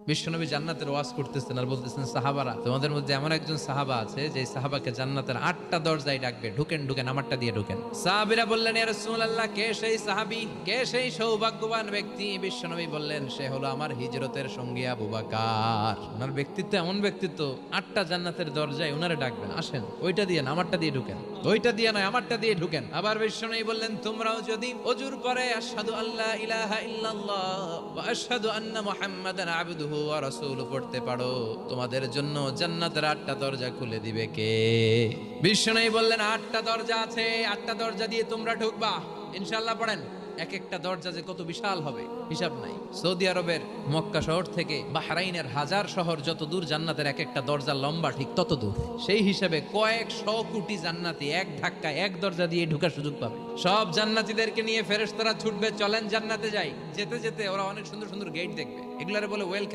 বিশ্বনবী জান্নাতের ওয়াজ করতেছেন আর বলতেছেন, সাহাবারা, তোমাদের মধ্যে এমন একজন সাহাবা আছে যে সাহাবাকে জান্নাতের 8টা দরজায় ডাকবে, ঢুকেন ঢুকেন, আমারটা দিয়ে ঢুকেন। সাহাবীরা বললেন, ইয়া রাসূলুল্লাহ, কে সেই সাহাবী, কে সেই সৌভাগ্যবান ব্যক্তি? বিশ্বনবী বললেন, সে হলো আমার হিজরতের সঙ্গী আবু বকর। ওনার ব্যক্তিত্ব এমন ব্যক্তিত্ব, 8টা জান্নাতের দরজায় ওনারে ডাকবেন, আসেন ওইটা দিয়ে না আমারটা দিয়ে ঢুকেন, ওইটা দিয়ে নয় আমারটা দিয়ে ঢুকেন। আবার বিশ্বনবী বললেন, তোমরাও যদি অজুর পরে আশহাদু আল্লা ইলাহা ইল্লাল্লাহ ওয়া আশহাদু আন্না মুহাম্মাদান আবদুহু ওয়া রাসূলুহু পড়তে পারো, তোমাদের জন্য জান্নাতের 8টা দরজা খুলে দিবে কে? বিশ্বনবী বললেন, 8টা দরজা আছে, 8টা দরজা দিয়ে তোমরা ঢুকবা ইনশাআল্লাহ। পড়েন। এক একটা দরজা যে কত বিশাল হবে হিসাব নাই। সৌদি আরবের মক্কা শহর থেকে বাহরাইনের হাজার শহর যত দূর, জান্নাতের এক একটা দরজা লম্বা ঠিক তত দূর। সেই হিসাবে কয়েকশো কোটি জান্নাতি এক ধাক্কায় এক দরজা দিয়ে ঢোকার সুযোগ পাবে। সব জান্নাতীদেরকে নিয়ে ফেরেশতারা ছুটবে, চলেন জান্নাতে যাই। যেতে যেতে ওরা অনেক সুন্দর সুন্দর গেট দেখবে, এগুলারে বলে ওয়েলকাম।